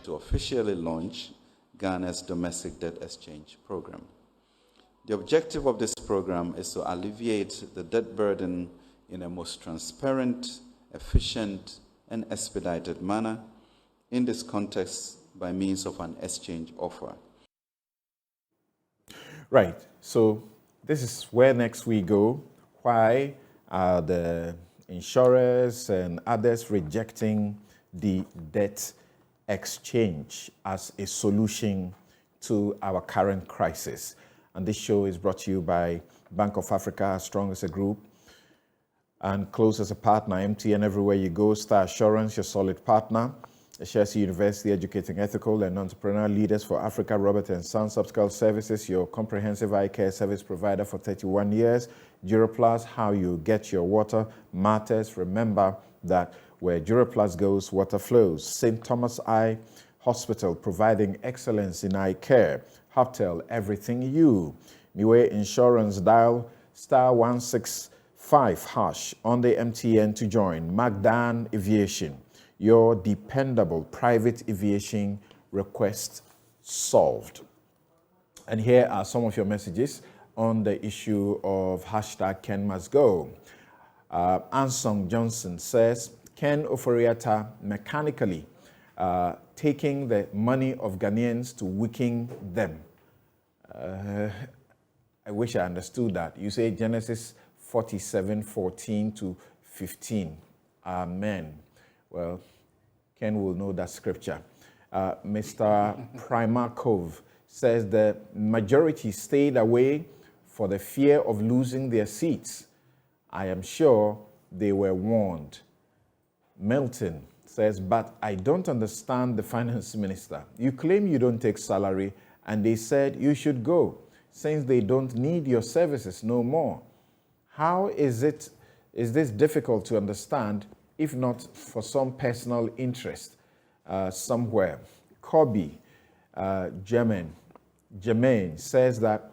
to officially launch Ghana's domestic debt exchange program. The objective of this program is to alleviate the debt burden in a most transparent, efficient, and expedited manner in this context by means of an exchange offer. Right. So this is where next we go. Why are the insurers and others rejecting the debt exchange as a solution to our current crisis? And this show is brought to you by Bank of Africa, strong as a group and close as a partner. MTN everywhere you go. Star Assurance, your solid partner. Chelsea University, educating ethical and entrepreneurial leaders for Africa. Robert & Sons Optical Services, your comprehensive eye care service provider for 31 years. Duroplus, how you get your water matters. Remember that where Duroplus goes, water flows. St. Thomas Eye Hospital, providing excellence in eye care. Hoptel, everything you. Niue Insurance, dial *165# on the MTN to join. Magdan Aviation, your dependable private aviation request solved. And here are some of your messages on the issue of #KenMustGo. Ansong Johnson says, Ken Oforiatta mechanically taking the money of Ghanaians to weaken them. I wish I understood that. You say Genesis 47:14-15. Amen. Well, Ken will know that scripture. Mr. Primakov says the majority stayed away for the fear of losing their seats. I am sure they were warned. Milton says, but I don't understand the finance minister. You claim you don't take salary, and they said you should go, since they don't need your services no more. How is this difficult to understand, if not for some personal interest somewhere? Kobe Jermaine says that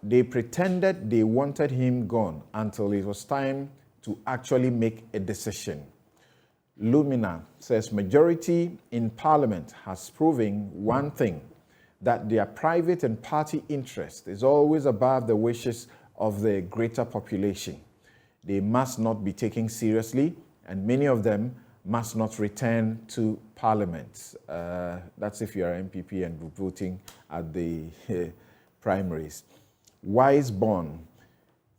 they pretended they wanted him gone until it was time to actually make a decision. Lumina says majority in parliament has proven one thing, that their private and party interest is always above the wishes of the greater population. They must not be taken seriously, and many of them must not return to parliament. That's if you are MPP and voting at the primaries. Wiseborn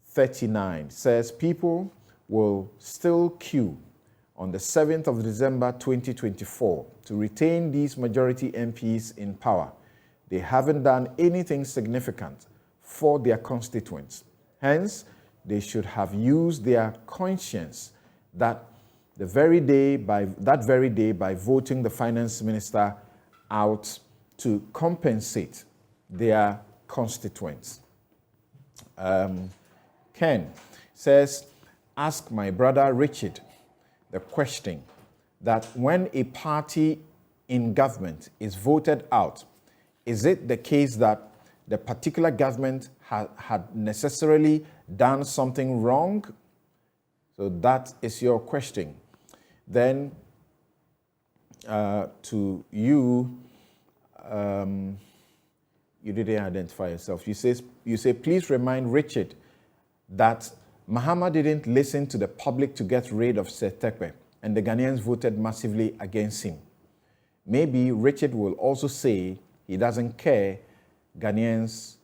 39 says people will still queue on the 7th of December 2024 to retain these majority MPs in power. They haven't done anything significant for their constituents. Hence, they should have used their conscience that very day by voting the finance minister out to compensate their constituents. Ken says, ask my brother Richard the question that when a party in government is voted out, is it the case that the particular government had necessarily done something wrong? So that is your question. Then to you, you didn't identify yourself. You say, please remind Richard that Mahama didn't listen to the public to get rid of Setekwe, and the Ghanaians voted massively against him. Maybe Richard will also say he doesn't care Ghanaians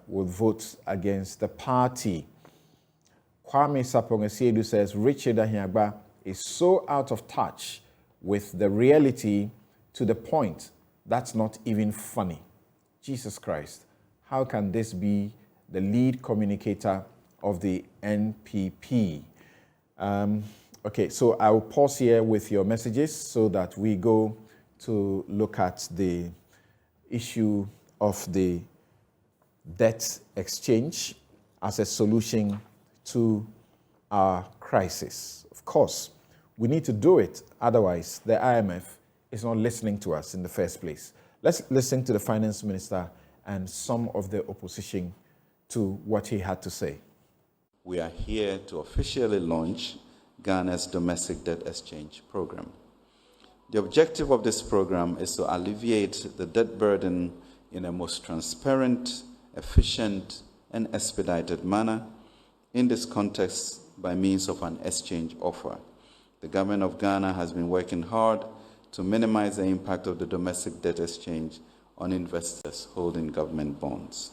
will vote against the party. Kwame Sapong says Richard Ahiagba is so out of touch with the reality to the point that's not even funny. Jesus Christ, how can this be the lead communicator of the NPP? Okay, so I will pause here with your messages so that we go to look at the issue of the debt exchange as a solution to our crisis. Of course, we need to do it. Otherwise, the IMF is not listening to us in the first place. Let's listen to the finance minister and some of the opposition to what he had to say. We are here to officially launch Ghana's domestic debt exchange program. The objective of this program is to alleviate the debt burden in a most transparent, efficient, and expedited manner. In this context, by means of an exchange offer. The government of Ghana has been working hard to minimize the impact of the domestic debt exchange on investors holding government bonds.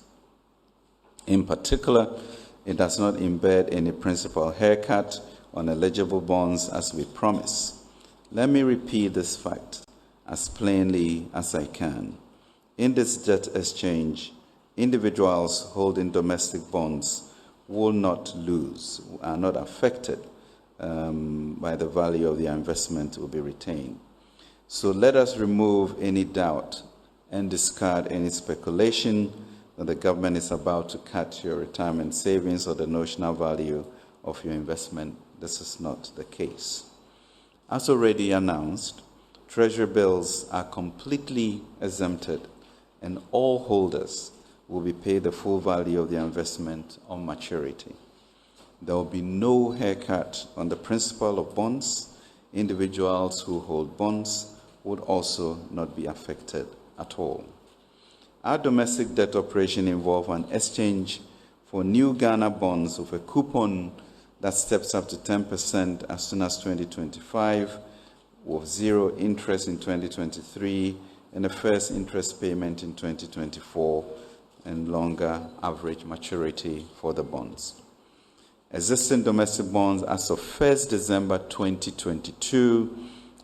In particular, it does not embed any principal haircut on eligible bonds as we promise. Let me repeat this fact as plainly as I can. In this debt exchange, individuals holding domestic bonds will not lose, are not affected by the value of their investment will be retained. So let us remove any doubt and discard any speculation that the government is about to cut your retirement savings or the notional value of your investment. This is not the case. As already announced, Treasury bills are completely exempted and all holders will be paid the full value of their investment on maturity. There will be no haircut on the principal of bonds. Individuals who hold bonds would also not be affected at all. Our domestic debt operation involves an exchange for new Ghana bonds with a coupon that steps up to 10% as soon as 2025, with zero interest in 2023, and the first interest payment in 2024, and longer average maturity for the bonds. Existing domestic bonds as of 1st December 2022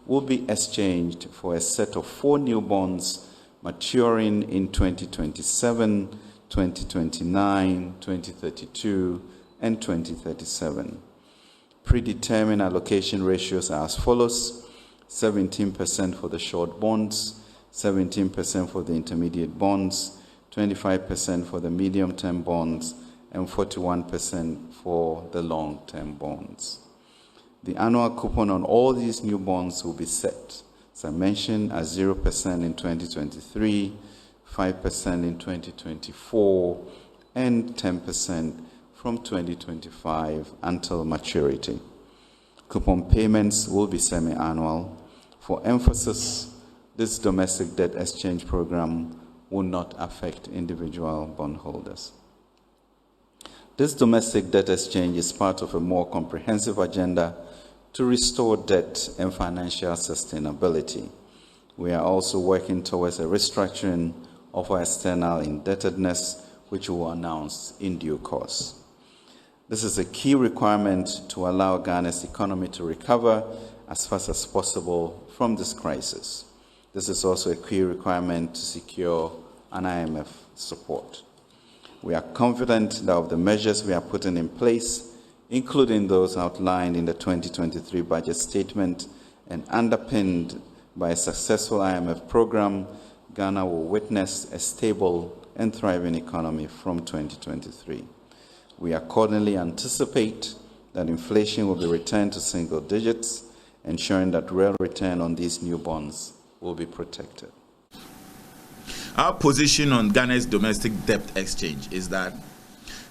will be exchanged for a set of 4 new bonds maturing in 2027, 2029, 2032, and 2037. Predetermined allocation ratios are as follows: 17% for the short bonds, 17% for the intermediate bonds, 25% for the medium-term bonds, and 41% for the long-term bonds. The annual coupon on all these new bonds will be set, as I mentioned, at 0% in 2023, 5% in 2024, and 10% from 2025 until maturity. Coupon payments will be semi-annual. For emphasis, this domestic debt exchange program will not affect individual bondholders. This domestic debt exchange is part of a more comprehensive agenda to restore debt and financial sustainability. We are also working towards a restructuring of our external indebtedness, which we will announce in due course. This is a key requirement to allow Ghana's economy to recover as fast as possible from this crisis. This is also a key requirement to secure an IMF support. We are confident that of the measures we are putting in place, including those outlined in the 2023 budget statement and underpinned by a successful IMF program, Ghana will witness a stable and thriving economy from 2023. We accordingly anticipate that inflation will be returned to single digits, ensuring that real return on these new bonds will be protected. Our position on Ghana's domestic debt exchange is that,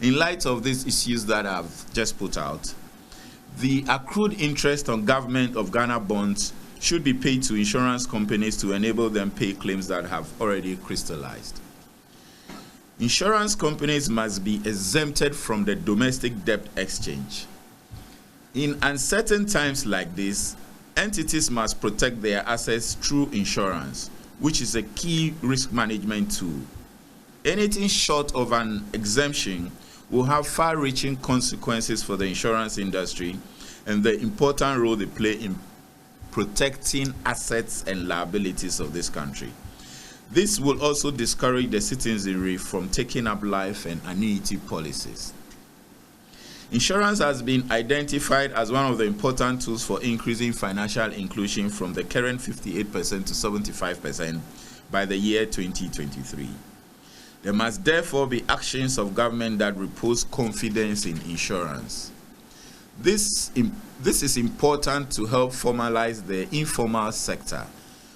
in light of these issues that I've just put out, the accrued interest on government of Ghana bonds should be paid to insurance companies to enable them pay claims that have already crystallized. Insurance companies must be exempted from the domestic debt exchange. In uncertain times like this, entities must protect their assets through insurance, which is a key risk management tool. Anything short of an exemption will have far-reaching consequences for the insurance industry and the important role they play in protecting assets and liabilities of this country. This will also discourage the citizenry from taking up life and annuity policies. Insurance has been identified as one of the important tools for increasing financial inclusion from the current 58% to 75% by the year 2023. There must therefore be actions of government that repose confidence in insurance. This is important to help formalize the informal sector,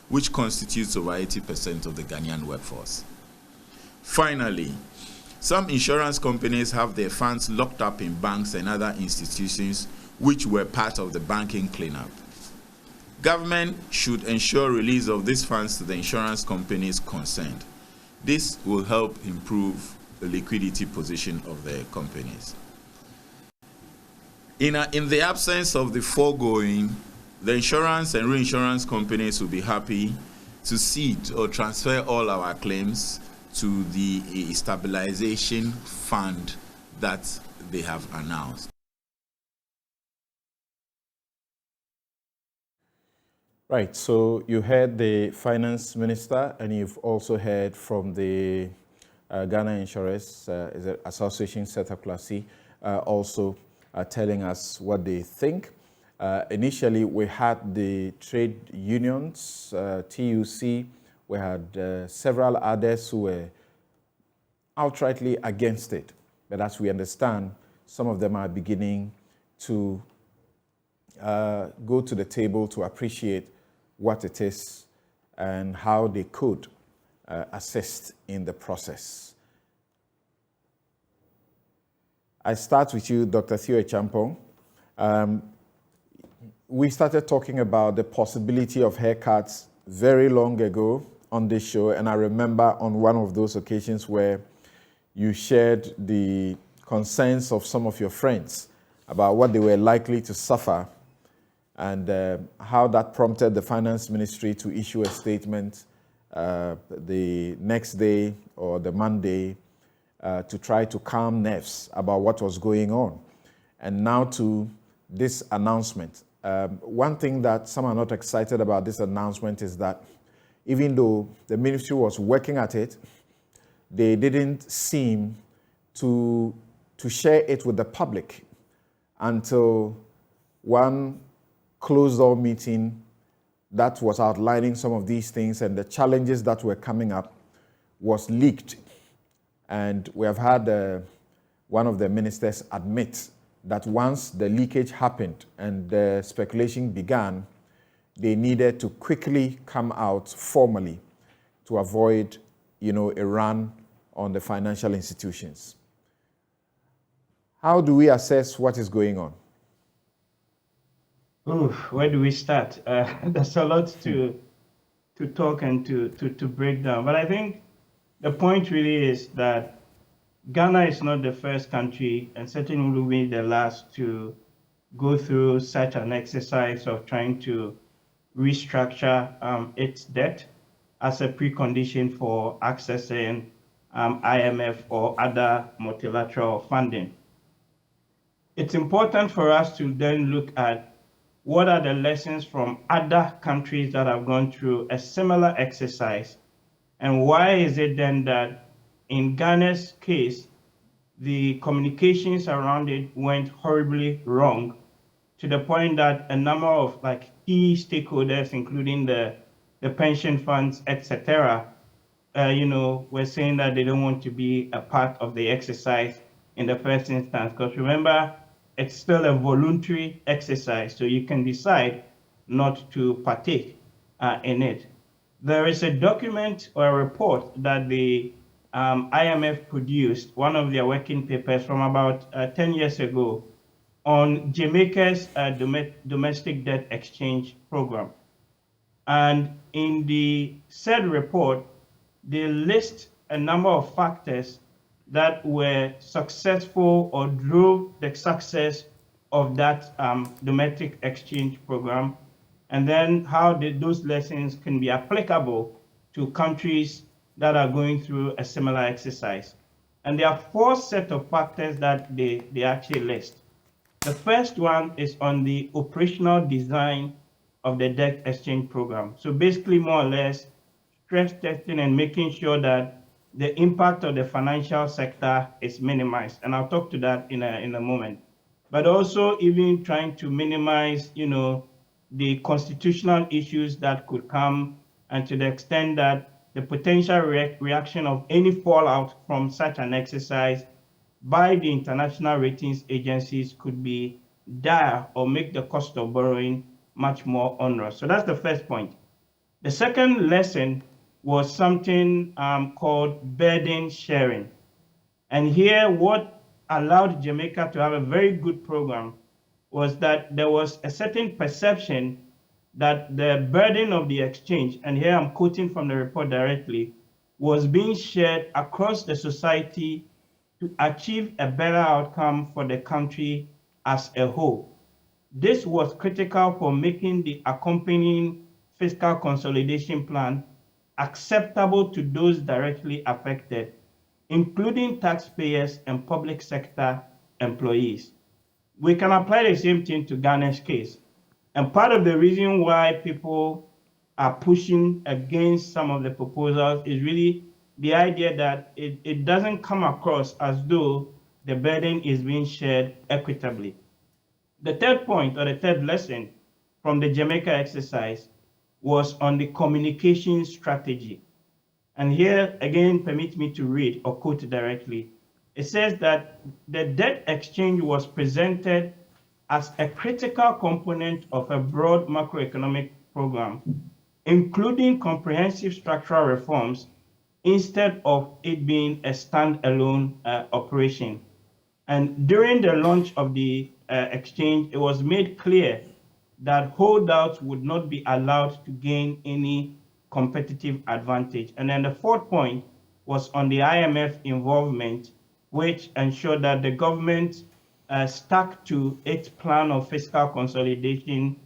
which constitutes over 80% of the Ghanaian workforce. Finally, some insurance companies have their funds locked up in banks and other institutions which were part of the banking cleanup. Government should ensure release of these funds to the insurance companies concerned. This will help improve the liquidity position of the companies. In the absence of the foregoing, the insurance and reinsurance companies will be happy to cede or transfer all our claims to the stabilization fund that they have announced. Right, so you heard the finance minister, and you've also heard from the Ghana Insurance Association Setup Class C, also telling us what they think. Initially, we had the trade unions, TUC, we had several others who were outrightly against it. But as we understand, some of them are beginning to go to the table to appreciate what it is and how they could assist in the process. I start with you, Dr. Theo Champong. We started talking about the possibility of haircuts very long ago on this show, and I remember on one of those occasions where you shared the concerns of some of your friends about what they were likely to suffer, and how that prompted the finance ministry to issue a statement the next day or the Monday to try to calm nerves about what was going on. And now to this announcement. One thing that some are not excited about this announcement is that even though the ministry was working at it, they didn't seem to share it with the public until one closed-door meeting that was outlining some of these things and the challenges that were coming up was leaked. And we have had one of the ministers admit that once the leakage happened and the speculation began, they needed to quickly come out formally to avoid, a run on the financial institutions. How do we assess what is going on? Where do we start? There's a lot to talk and to break down. But I think the point really is that Ghana is not the first country, and certainly will be the last, to go through such an exercise of trying to restructure its debt as a precondition for accessing IMF or other multilateral funding. It's important for us to then look at what are the lessons from other countries that have gone through a similar exercise, and why is it then that in Ghana's case, the communications around it went horribly wrong, to the point that a number of key stakeholders, including the pension funds, etc., were saying that they don't want to be a part of the exercise in the first instance. Because remember, it's still a voluntary exercise, so you can decide not to partake in it. There is a document or a report that the IMF produced, one of their working papers from about 10 years ago, on Jamaica's domestic debt exchange program. And in the said report, they list a number of factors that were successful or drove the success of that domestic exchange program, and then how those lessons can be applicable to countries that are going through a similar exercise. And there are 4 sets of factors that they actually list. The first one is on the operational design of the debt exchange program. So basically, more or less, stress testing and making sure that the impact of the financial sector is minimized. And I'll talk to that in a moment. But also even trying to minimize, the constitutional issues that could come, and to the extent that the potential reaction of any fallout from such an exercise by the international ratings agencies could be dire or make the cost of borrowing much more onerous. So that's the first point. The second lesson was something called burden sharing. And here, what allowed Jamaica to have a very good program was that there was a certain perception that the burden of the exchange, and here I'm quoting from the report directly, was being shared across the society to achieve a better outcome for the country as a whole. This was critical for making the accompanying fiscal consolidation plan acceptable to those directly affected, including taxpayers and public sector employees. We can apply the same thing to Ghana's case. And part of the reason why people are pushing against some of the proposals is really the idea that it doesn't come across as though the burden is being shared equitably. The third point, or the third lesson from the Jamaica exercise, was on the communication strategy. And here, again, permit me to read or quote directly. It says that the debt exchange was presented as a critical component of a broad macroeconomic program, including comprehensive structural reforms, instead of it being a standalone operation. And during the launch of the exchange, it was made clear that holdouts would not be allowed to gain any competitive advantage. And then the fourth point was on the IMF involvement, which ensured that the government stuck to its plan of fiscal consolidation,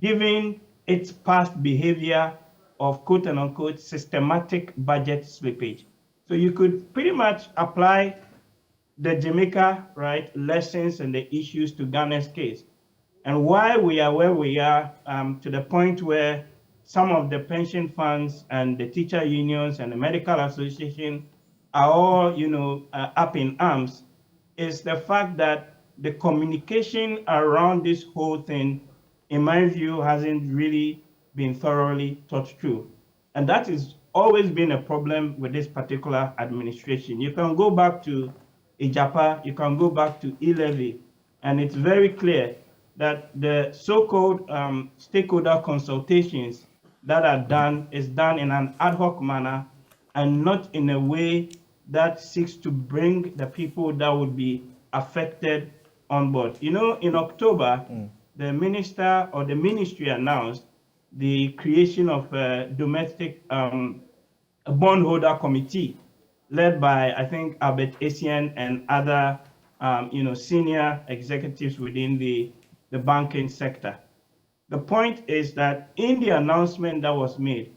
given its past behavior of quote unquote systematic budget slippage. So you could pretty much apply the Jamaica, right, lessons and the issues to Ghana's case. And why we are where we are, to the point where some of the pension funds and the teacher unions and the medical association are all, up in arms, is the fact that the communication around this whole thing, in my view, hasn't really been thoroughly thought through. And that has always been a problem with this particular administration. You can go back to Ijapa, you can go back to e-levy, and it's very clear that the so-called stakeholder consultations that are done is done in an ad hoc manner and not in a way that seeks to bring the people that would be affected on board. In October, the minister or the ministry announced the creation of a domestic bondholder committee led by, I think, Albert Essien and other, senior executives within the banking sector. The point is that in the announcement that was made,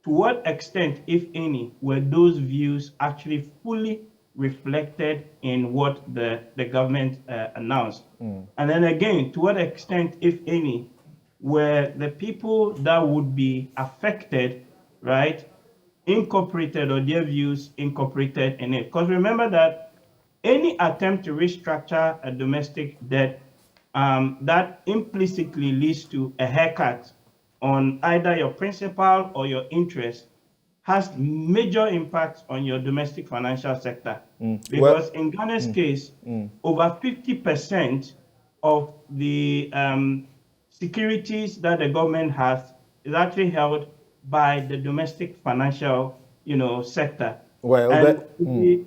to what extent, if any, were those views actually fully reflected in what the government announced? And then again, to what extent, if any, were the people that would be affected, right, incorporated, or their views incorporated in it? Because remember that any attempt to restructure a domestic debt that implicitly leads to a haircut on either your principal or your interest has major impacts on your domestic financial sector. Because in Ghana's case, over 50% of the securities that the government has is actually held by the domestic financial, sector. Well, and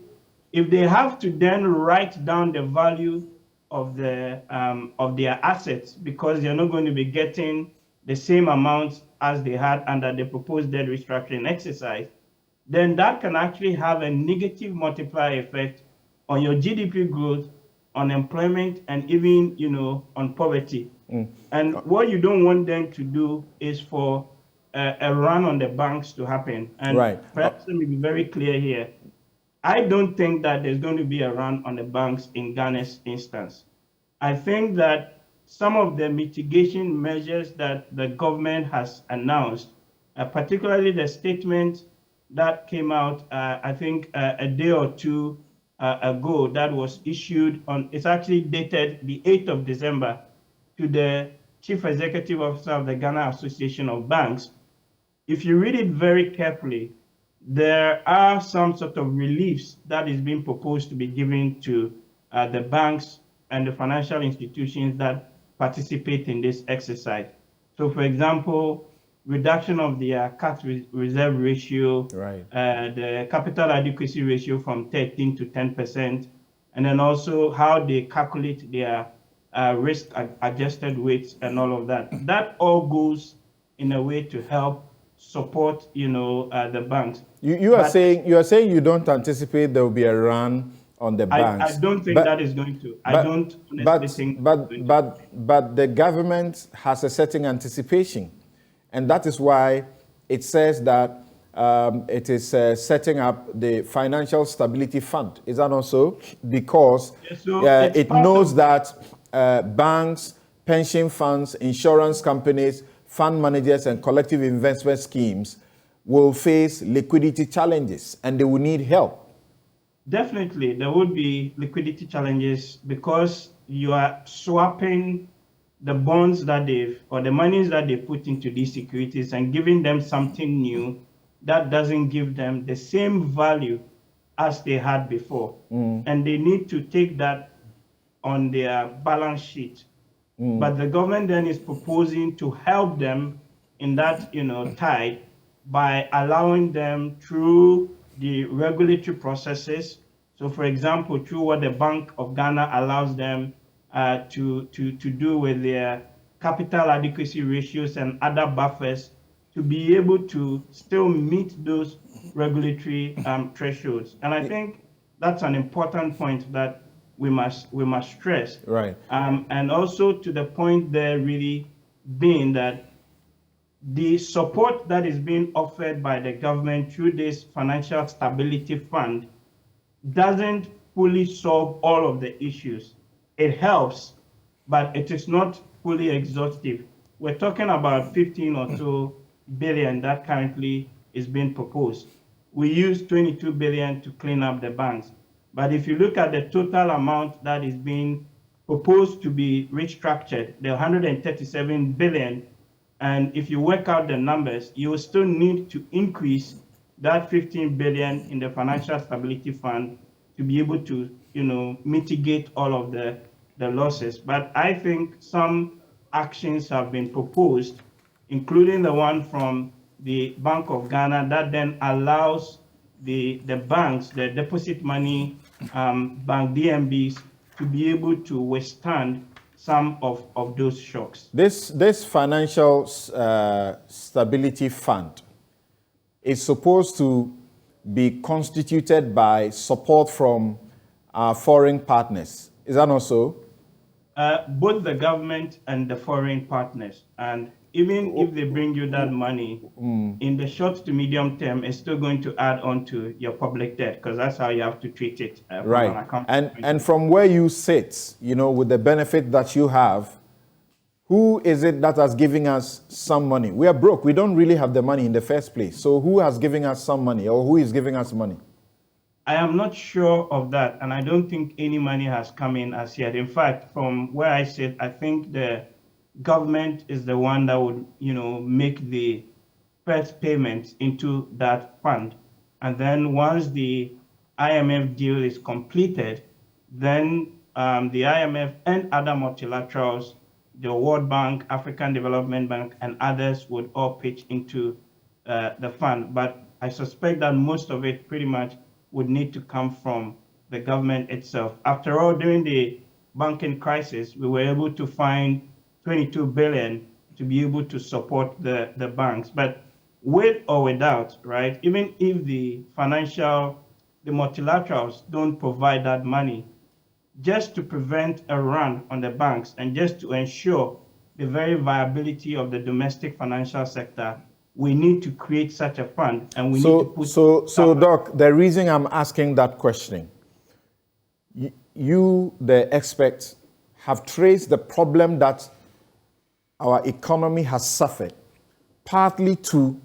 if they have to then write down the value of their assets because they're not going to be getting the same amounts as they had under the proposed debt restructuring exercise, then that can actually have a negative multiplier effect on your GDP growth, on employment, and even, on poverty. And what you don't want them to do is for a run on the banks to happen. And perhaps let me be very clear here. I don't think that there's going to be a run on the banks in Ghana's instance. I think that some of the mitigation measures that the government has announced, particularly the statement that came out, I think, a day or two ago, that was issued on, it's actually dated the 8th of December, to the Chief Executive Officer of the Ghana Association of Banks. If you read it very carefully, there are some sort of reliefs that is being proposed to be given to the banks and the financial institutions that participate in this exercise. So, for example, reduction of the cash reserve ratio, the capital adequacy ratio from 13 to 10%, and then also how they calculate their risk-adjusted weights and all of that. That all goes in a way to help support, the banks. You are saying you don't anticipate there will be a run on the banks. I don't think that is going to. I don't honestly think. But the government has a certain anticipation, and that is why it says that it is setting up the Financial Stability Fund. Is that also because it knows that banks, pension funds, insurance companies, fund managers, and collective investment schemes will face liquidity challenges and they will need help? Definitely, there would be liquidity challenges because you are swapping the bonds that or the monies that they put into these securities and giving them something new that doesn't give them the same value as they had before. And they need to take that on their balance sheet. But the government then is proposing to help them in that, tide by allowing them through the regulatory processes. So, for example, through what the Bank of Ghana allows them to do with their capital adequacy ratios and other buffers to be able to still meet those regulatory thresholds. And I think that's an important point that we must stress. Right. And also to the point there really being that the support that is being offered by the government through this Financial Stability Fund doesn't fully solve all of the issues. It helps, but it is not fully exhaustive. We're talking about 15 or so billion that currently is being proposed. We use 22 billion to clean up the banks. But if you look at the total amount that is being proposed to be restructured, the 137 billion, and if you work out the numbers, you will still need to increase that 15 billion in the Financial Stability Fund to be able to, mitigate all of the losses. But I think some actions have been proposed, including the one from the Bank of Ghana that then allows the banks, the deposit money bank DMBs, to be able to withstand some of those shocks. This Financial Stability Fund is supposed to be constituted by support from our foreign partners. Is that not so? Both the government and the foreign partners. And even if they bring you that money, in the short to medium term, it's still going to add on to your public debt, because that's how you have to treat it. Right. And from where you sit, with the benefit that you have, who is it that has given us some money? We are broke. We don't really have the money in the first place. So who has given us some money, or who is giving us money? I am not sure of that, and I don't think any money has come in as yet. In fact, from where I sit, I think the government is the one that would, make the first payments into that fund. And then once the IMF deal is completed, then the IMF and other multilaterals, the World Bank, African Development Bank, and others would all pitch into the fund. But I suspect that most of it pretty much would need to come from the government itself. After all, during the banking crisis, we were able to find 22 billion to be able to support the banks. But with or without, right, even if the multilaterals don't provide that money, just to prevent a run on the banks and just to ensure the very viability of the domestic financial sector, we need to create such a fund, and we need to put... So, Doc, the reason I'm asking that question, you, the experts, have traced the problem that our economy has suffered, partly to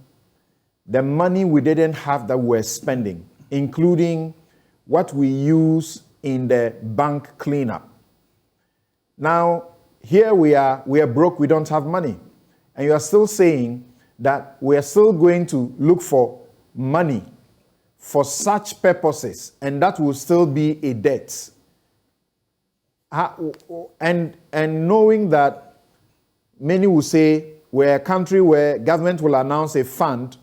the money we didn't have that we're spending, including what we use in the bank cleanup. Now, here we are broke, we don't have money. And you are still saying that we are still going to look for money for such purposes, and that will still be a debt. And knowing that many will say we're a country where government will announce a fund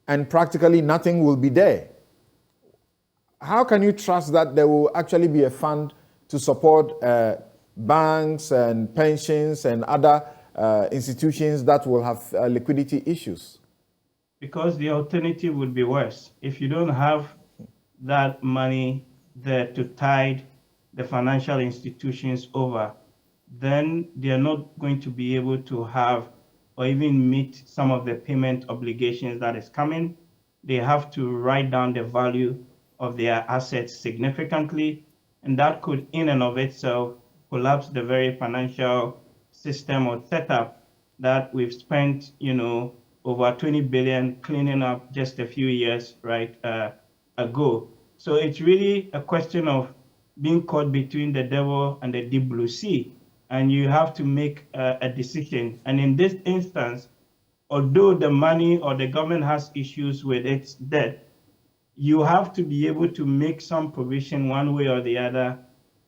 and practically nothing will be there. How can you trust that there will actually be a fund to support banks and pensions and other institutions that will have liquidity issues? Because the alternative would be worse. If you don't have that money there to tide the financial institutions over, then they are not going to be able to have or even meet some of the payment obligations that is coming. They have to write down the value of their assets significantly, and that could in and of itself collapse the very financial system or setup that we've spent, over 20 billion cleaning up just a few years ago. So it's really a question of being caught between the devil and the deep blue sea, and you have to make a decision. And in this instance, although the money or the government has issues with its debt, you have to be able to make some provision one way or the other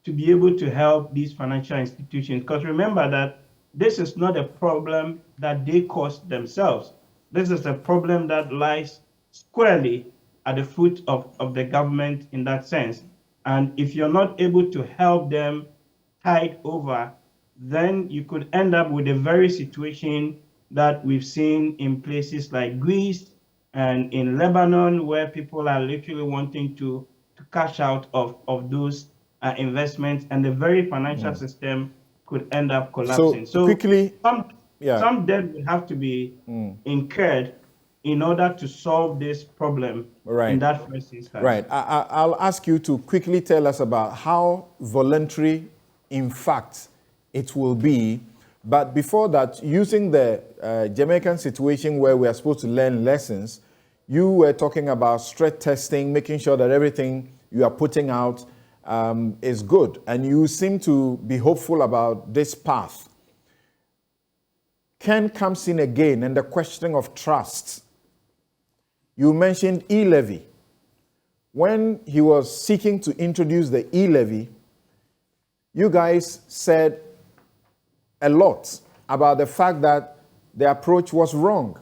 to be able to help these financial institutions. Because remember that this is not a problem that they caused themselves. This is a problem that lies squarely at the foot of the government in that sense. And if you're not able to help them tide over, then you could end up with the very situation that we've seen in places like Greece and in Lebanon, where people are literally wanting to cash out of those investments, and the very financial system could end up collapsing. So quickly, some debt would have to be incurred in order to solve this problem in that first instance. Right. I'll ask you to quickly tell us about how voluntary, in fact, it will be. But before that, using the Jamaican situation where we are supposed to learn lessons, you were talking about stress testing, making sure that everything you are putting out is good. And you seem to be hopeful about this path. Ken comes in again, and the question of trust. You mentioned e-levy. When he was seeking to introduce the e-levy, you guys said a lot about the fact that the approach was wrong.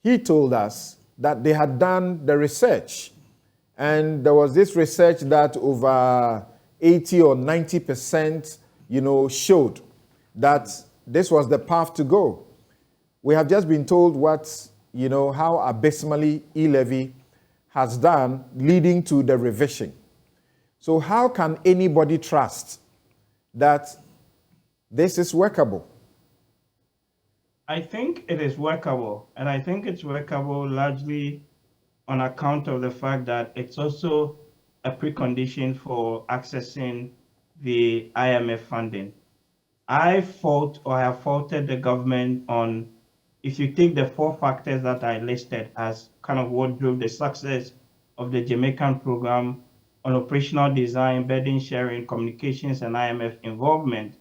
He told us that they had done the research, and there was this research that over 80 or 90%, showed that this was the path to go. We have just been told how abysmally e-levy has done, leading to the revision. So how can anybody trust that this is workable? I think it is workable, and I think it's workable largely on account of the fact that it's also a precondition for accessing the IMF funding. I have faulted the government on, if you take the 4 factors that I listed as kind of what drove the success of the Jamaican program on operational design, burden sharing, communications, and IMF involvement,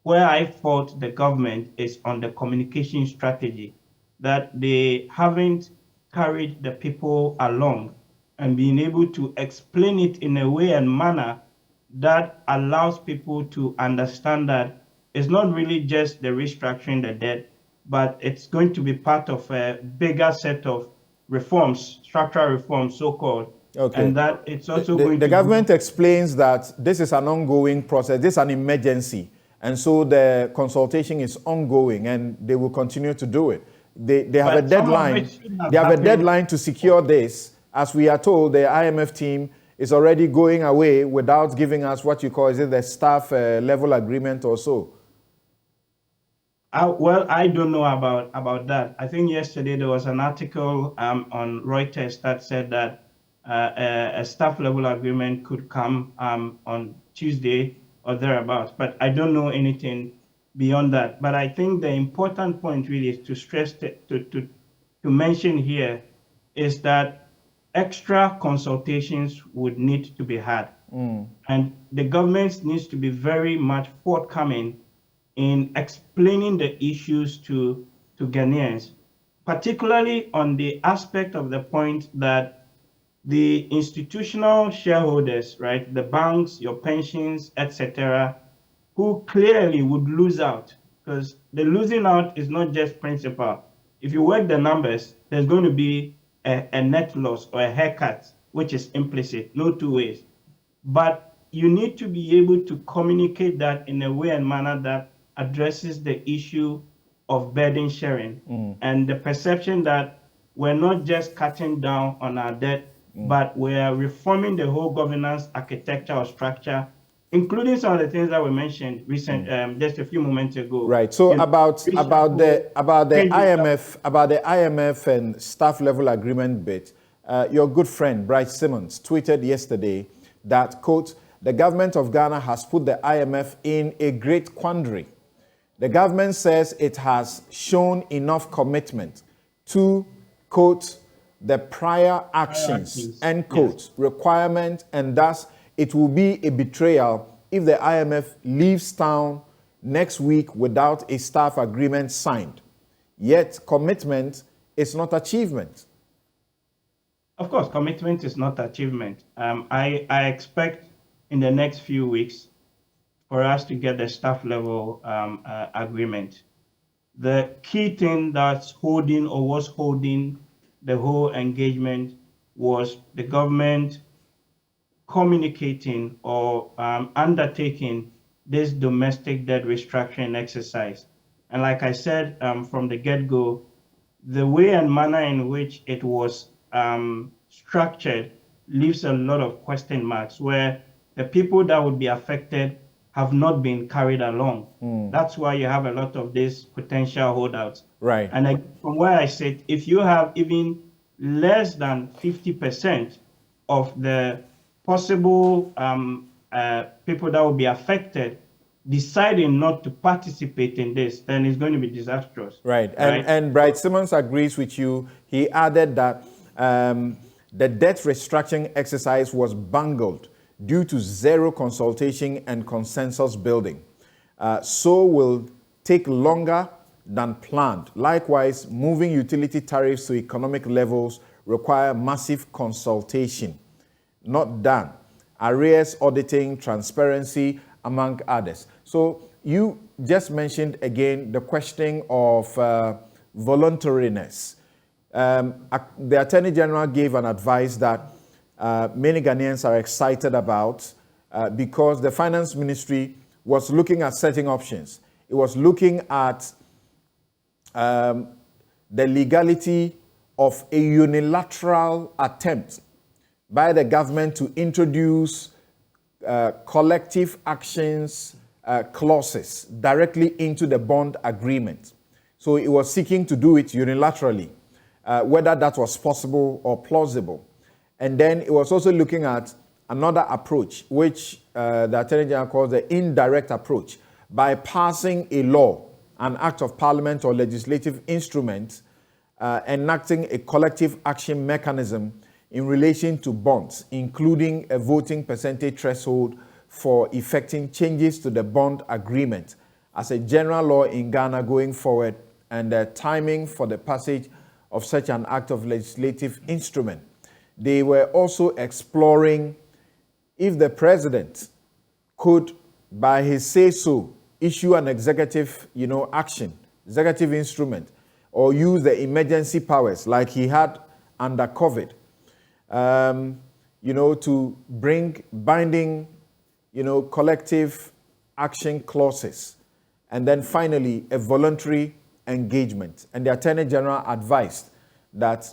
where I fault the government is on the communication strategy, that they haven't carried the people along and being able to explain it in a way and manner that allows people to understand that it's not really just the restructuring the debt, but it's going to be part of a bigger set of reforms, structural reforms, so-called. Okay. And that it's also the government explains that this is an ongoing process, this is an emergency. And so the consultation is ongoing, and they will continue to do it. They have a deadline. They have a deadline to secure this. As we are told, the IMF team is already going away without giving us what you call, is it the staff level agreement or so? Well, I don't know about that. I think yesterday there was an article on Reuters that said that a staff level agreement could come on Tuesday or thereabouts, but I don't know anything beyond that. But I think the important point really is to stress, to mention here, is that extra consultations would need to be had. And the government needs to be very much forthcoming in explaining the issues to Ghanaians, particularly on the aspect of the point that the institutional shareholders, right, the banks, your pensions, etc., who clearly would lose out, because the losing out is not just principal. If you work the numbers, there's going to be a net loss or a haircut, which is implicit, no two ways. But you need to be able to communicate that in a way and manner that addresses the issue of burden sharing and the perception that we're not just cutting down on our debt, but we're reforming the whole governance architecture or structure, including some of the things that were mentioned just a few moments ago. Right. So about the IMF and staff level agreement bit, your good friend Bryce Simmons tweeted yesterday that, quote, the government of Ghana has put the IMF in a great quandary. The government says it has shown enough commitment to, quote, the prior actions, end quote, requirement, and thus it will be a betrayal if the IMF leaves town next week without a staff agreement signed. Yet commitment is not achievement. Of course, commitment is not achievement. I expect in the next few weeks for us to get the staff level agreement. The key thing that's holding or was holding the whole engagement was the government communicating or undertaking this domestic debt restructuring exercise. And like I said from the get-go, the way and manner in which it was structured leaves a lot of question marks, where the people that would be affected have not been carried along. That's why you have a lot of these potential holdouts. Right. And from where I sit, if you have even less than 50% of the possible people that will be affected deciding not to participate in this, then it's going to be disastrous. Right. And Bryce Simmons agrees with you. He added that the debt restructuring exercise was bungled due to zero consultation and consensus building. So will take longer than planned. Likewise, moving utility tariffs to economic levels require massive consultation. Not done. Arrears auditing, transparency, among others. So you just mentioned again the question of voluntariness. The Attorney General gave an advice that many Ghanaians are excited about because the Finance Ministry was looking at certain options. It was looking at the legality of a unilateral attempt by the government to introduce collective actions clauses directly into the bond agreement. So it was seeking to do it unilaterally, whether that was possible or plausible. And then it was also looking at another approach, which the Attorney General calls the indirect approach, by passing a law, an act of parliament or legislative instrument, enacting a collective action mechanism in relation to bonds, including a voting percentage threshold for effecting changes to the bond agreement as a general law in Ghana going forward, and the timing for the passage of such an act of legislative instrument. They were also exploring if the president could, by his say-so, issue an executive, action, executive instrument, or use the emergency powers like he had under COVID, to bring binding, collective action clauses. And then finally, a voluntary engagement. And the Attorney General advised that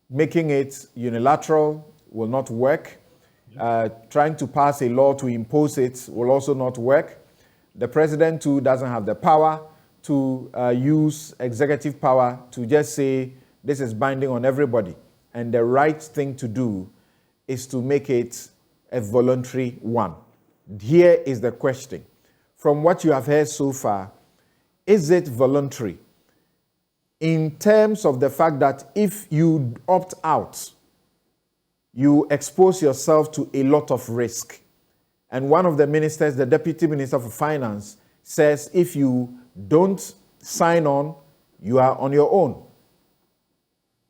making it unilateral will not work. Trying to pass a law to impose it will also not work. The president too doesn't have the power to use executive power to just say this is binding on everybody. And the right thing to do is to make it a voluntary one. Here is the question. From what you have heard so far, is it voluntary? In terms of the fact that if you opt out, you expose yourself to a lot of risk. And one of the ministers, the Deputy Minister for Finance, says if you don't sign on, you are on your own.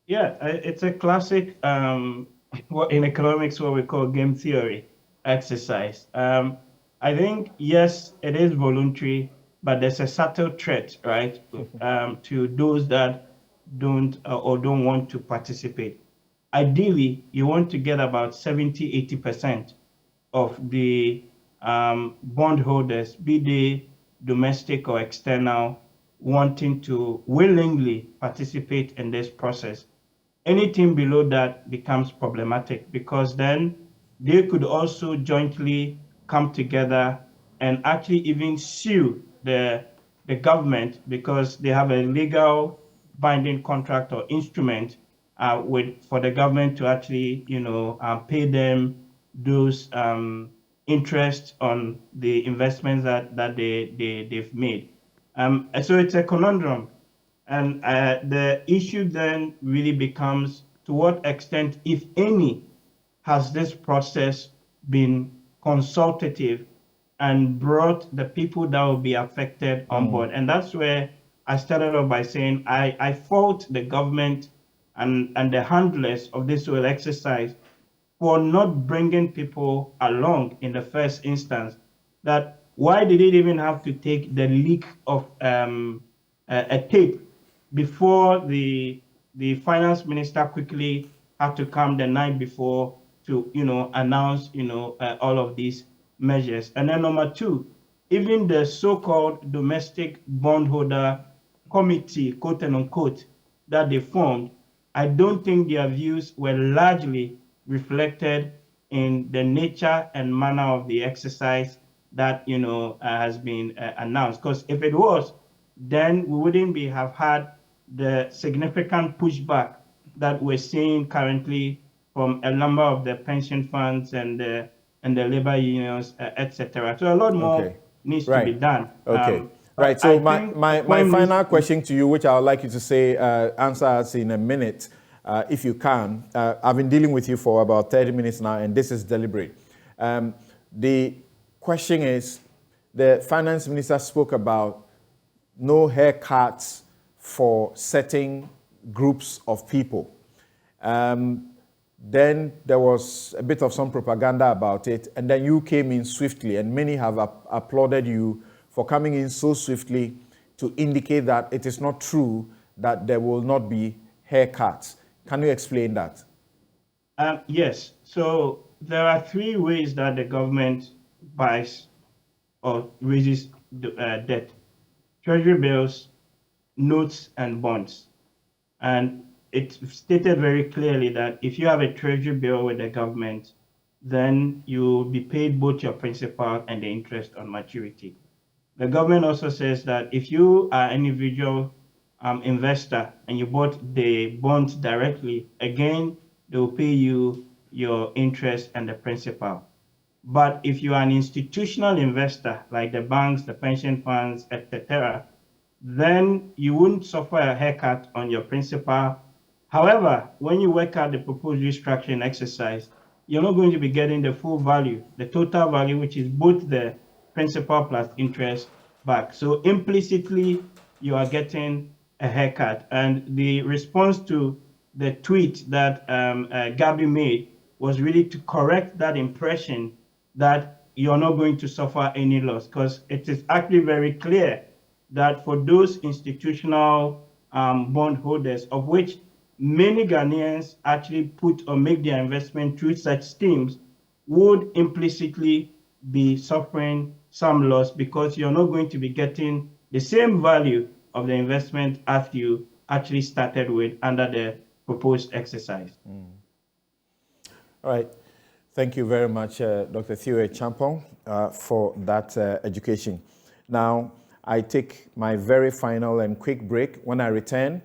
Yeah, it's a classic, in economics, what we call game theory exercise. I think, yes, it is voluntary, but there's a subtle threat, right, to those that don't want to participate. Ideally, you want to get about 70, 80% of the bondholders, be they domestic or external, wanting to willingly participate in this process. Anything below that becomes problematic, because then they could also jointly come together and actually even sue the government, because they have a legal binding contract or instrument for the government to actually, pay them those interest on the investments that they've made. So it's a conundrum. And the issue then really becomes, to what extent, if any, has this process been consultative and brought the people that will be affected on board? And that's where I started off by saying I fault the government and the handlers of this whole exercise for not bringing people along in the first instance. That why did it even have to take the leak of a tape before the finance minister quickly had to come the night before to announce all of these measures? And then number two, even the so-called domestic bondholder committee, quote and unquote, that they formed, I don't think their views were largely reflected in the nature and manner of the exercise that has been announced. Because if it was, then we wouldn't have had the significant pushback that we're seeing currently from a number of the pension funds and the labor unions, etc. So a lot more needs to be done. Right. So my final question to you, which I would like you to say, answer us in a minute, if you can. I've been dealing with you for about 30 minutes now, and this is deliberate. The question is, the finance minister spoke about no haircuts for certain groups of people. Then there was a bit of some propaganda about it, and then you came in swiftly, and many have applauded you for coming in so swiftly to indicate that it is not true that there will not be haircuts. Can you explain that? Yes. So there are three ways that the government buys or raises debt: treasury bills, notes, and bonds. And it's stated very clearly that if you have a treasury bill with the government, then you will be paid both your principal and the interest on maturity. The government also says that if you are an individual investor and you bought the bonds directly, again, they will pay you your interest and the principal. But if you are an institutional investor, like the banks, the pension funds, etc., then you wouldn't suffer a haircut on your principal. However, when you work out the proposed restructuring exercise, you're not going to be getting the full value, the total value, which is both the principal plus interest back. So implicitly, you are getting a haircut. And the response to the tweet that Gabby made was really to correct that impression that you're not going to suffer any loss, because it is actually very clear that for those institutional bondholders, of which many Ghanaians actually put or make their investment through such schemes, would implicitly be suffering some loss, because you're not going to be getting the same value of the investment as you actually started with under the proposed exercise. All right. Thank you very much, Dr. Theo Champong, for that education. Now, I take my very final and quick break. When I return,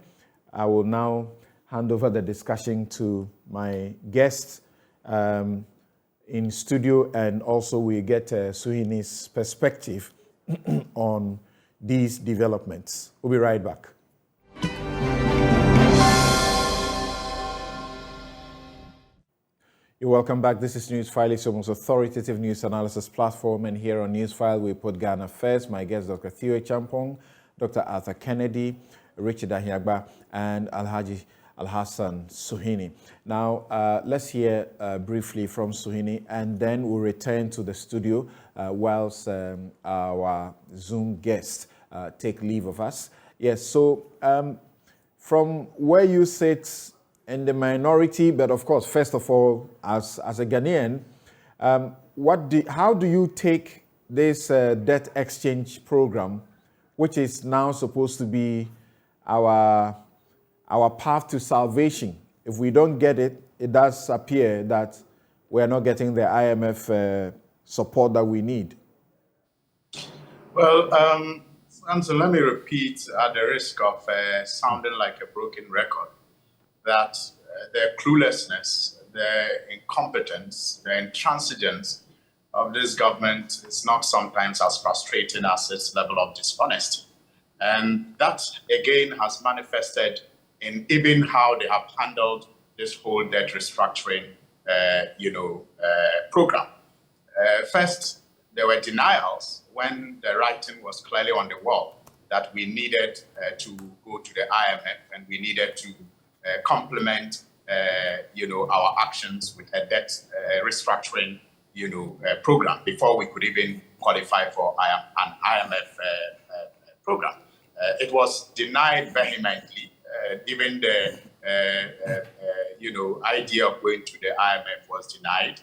I will now hand over the discussion to my guests in studio, and also we get Suhini's perspective on these developments. We'll be right back. You're welcome back. This is Newsfile, it's your most authoritative news analysis platform, and here on Newsfile we put Ghana first. My guests, Dr. Theo Champong, Dr. Arthur Kennedy, Richard Ahiagba, and Alhaji Alhassan Suhini. Now, let's hear briefly from Suhini, and then we'll return to the studio whilst our Zoom guests take leave of us. Yes, so from where you sit in the minority, but of course, first of all, as a Ghanaian, how do you take this debt exchange program, which is now supposed to be our path to salvation? If we don't get it, it does appear that we are not getting the IMF support that we need. Well, Samson, let me repeat at the risk of sounding like a broken record, that the cluelessness, the incompetence, the intransigence of this government is not sometimes as frustrating as its level of dishonesty. And that, again, has manifested in even how they have handled this whole debt restructuring program. First, there were denials when the writing was clearly on the wall that we needed to go to the IMF and we needed to complement our actions with a debt restructuring program before we could even qualify for an IMF program. It was denied vehemently. Even the idea of going to the IMF was denied.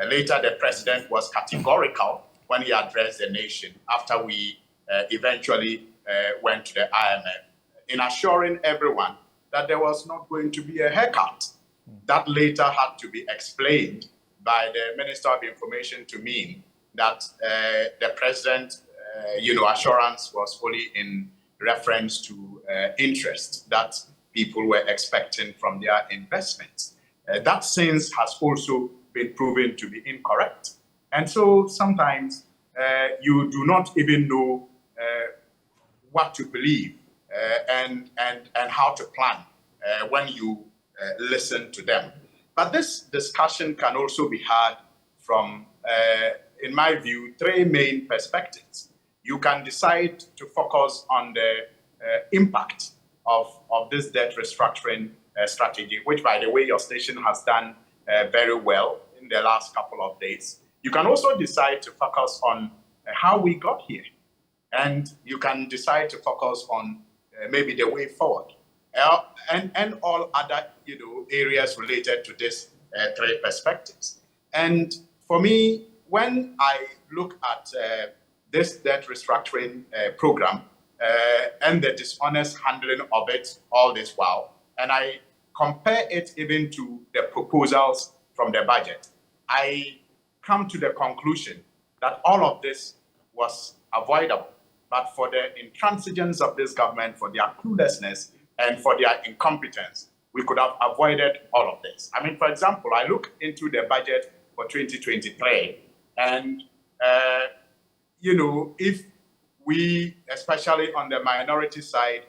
Later, the president was categorical when he addressed the nation after we eventually went to the IMF, in assuring everyone that there was not going to be a haircut. That later had to be explained by the Minister of Information to me that the president, assurance was only in reference to interest that people were expecting from their investments. That since has also been proven to be incorrect. And so sometimes you do not even know what to believe and how to plan when you listen to them. But this discussion can also be had from, in my view, three main perspectives. You can decide to focus on the impact of this debt restructuring strategy, which, by the way, your station has done very well in the last couple of days. You can also decide to focus on how we got here. And you can decide to focus on maybe the way forward and all other areas related to these three perspectives. And for me, when I look at this debt restructuring program and the dishonest handling of it all this while, and I compare it even to the proposals from the budget, I come to the conclusion that all of this was avoidable. But for the intransigence of this government, for their cluelessness, and for their incompetence, we could have avoided all of this. I mean, for example, I look into the budget for 2023, and, if we, especially on the minority side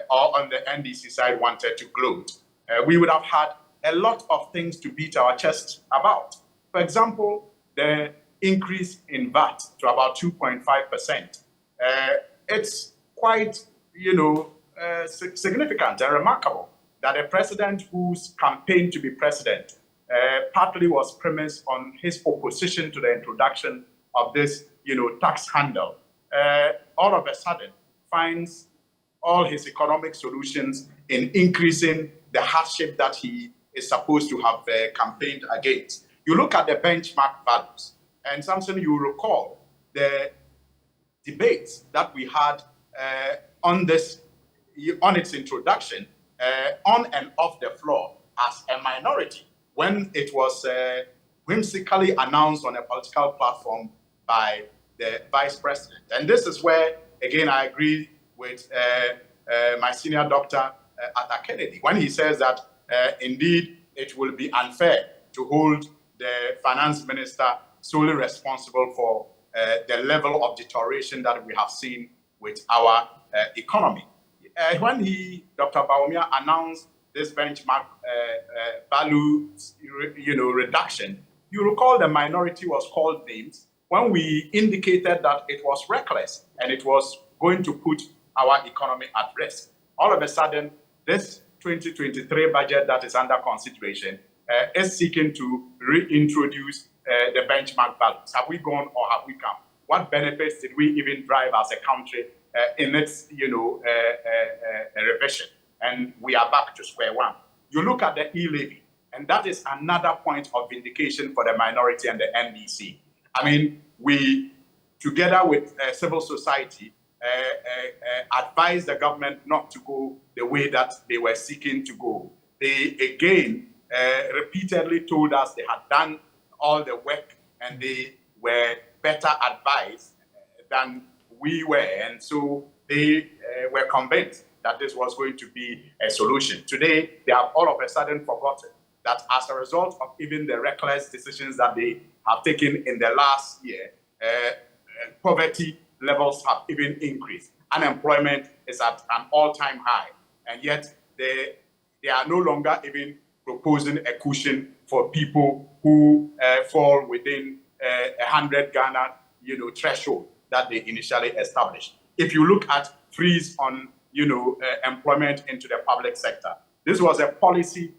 or on the NDC side, wanted to gloat, we would have had a lot of things to beat our chest about. For example, the increase in VAT to about 2.5%. It's quite, significant and remarkable that a president whose campaign to be president partly was premised on his opposition to the introduction of this, tax handle, all of a sudden finds all his economic solutions in increasing the hardship that he is supposed to have campaigned against. You look at the benchmark values, and Samson, you recall the debates that we had on its introduction, on and off the floor as a minority, when it was whimsically announced on a political platform by the vice president. And this is where, again, I agree with my senior doctor, Arthur Kennedy, when he says that indeed it will be unfair to hold the finance minister solely responsible for the level of deterioration that we have seen with our economy. When Dr. Bawumia announced this benchmark value, reduction, you recall the minority was called names when we indicated that it was reckless and it was going to put our economy at risk. All of a sudden, this 2023 budget that is under consideration is seeking to reintroduce the benchmark values. Have we gone or have we come? What benefits did we even drive as a country in its, revision? And we are back to square one. You look at the e-levy, and that is another point of vindication for the minority and the NDC. I mean, we, together with civil society, advised the government not to go the way that they were seeking to go. They, again, repeatedly told us they had done all the work and they were better advised than we were. And so they were convinced that this was going to be a solution. Today, they have all of a sudden forgotten that as a result of even the reckless decisions that they have taken in the last year, poverty levels have even increased. Unemployment is at an all-time high. And yet, they are no longer even proposing a cushion for people who fall within 100 Ghana, threshold that they initially established. If you look at freeze on, employment into the public sector, this was a policy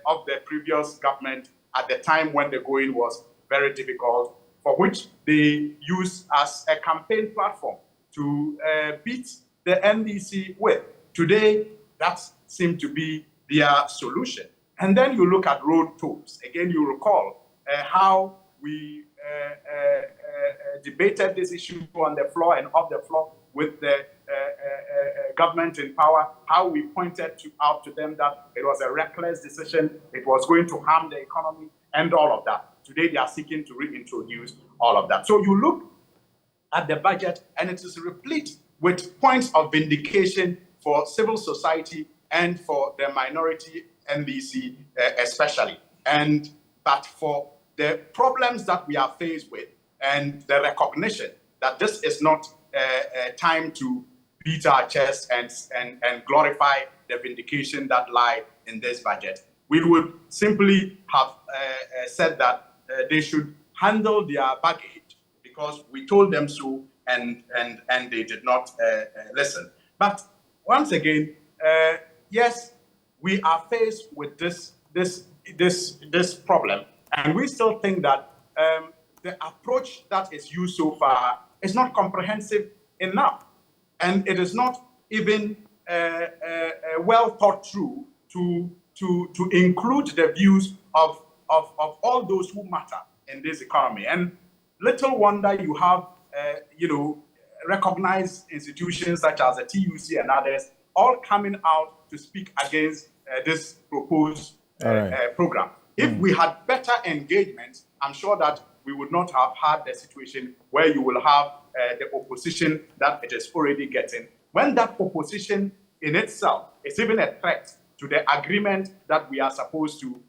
of the previous government at the time when the going was very difficult, for which they used as a campaign platform to beat the NDC with. Today, that seemed to be their solution. And then you look at road tolls. Again, you recall how we debated this issue on the floor and off the floor with the government in power, how we pointed out to them that it was a reckless decision, it was going to harm the economy and all of that. Today, they are seeking to reintroduce all of that. So you look at the budget and it is replete with points of vindication for civil society and for the minority NDC especially. But for the problems that we are faced with and the recognition that this is not a time to beat our chest and glorify the vindication that lie in this budget, we would simply have said that they should handle their baggage because we told them so and they did not listen. But once again, yes, we are faced with this problem, and we still think that the approach that is used so far is not comprehensive enough, and it is not even well thought through to include the views of all those who matter in this economy. And little wonder you have recognized institutions such as the TUC and others all coming out to speak against this proposed program. If we had better engagement, I'm sure that we would not have had the situation where you will have the opposition that it is already getting, when that opposition in itself is even a threat to the agreement that we are supposed to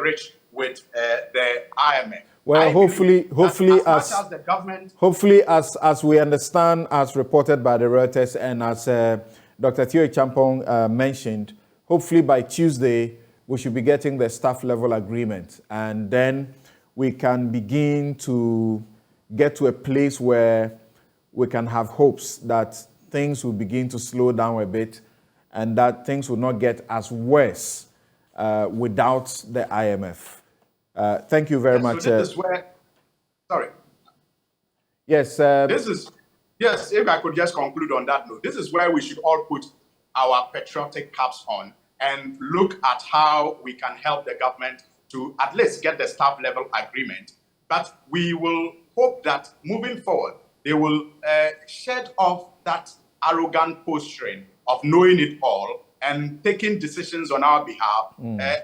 reach with the IMF. Well, hopefully, as we understand, as reported by the Reuters and as Dr. Theo Champong mentioned, hopefully by Tuesday, we should be getting the staff level agreement. And then we can begin to get to a place where we can have hopes that things will begin to slow down a bit and that things will not get as worse without the IMF. Thank you very much. So this is where, sorry. Yes. Yes, if I could just conclude on that note, this is where we should all put our patriotic caps on and look at how we can help the government to at least get the staff level agreement. But we will hope that moving forward, they will shed off that arrogant posturing of knowing it all and taking decisions on our behalf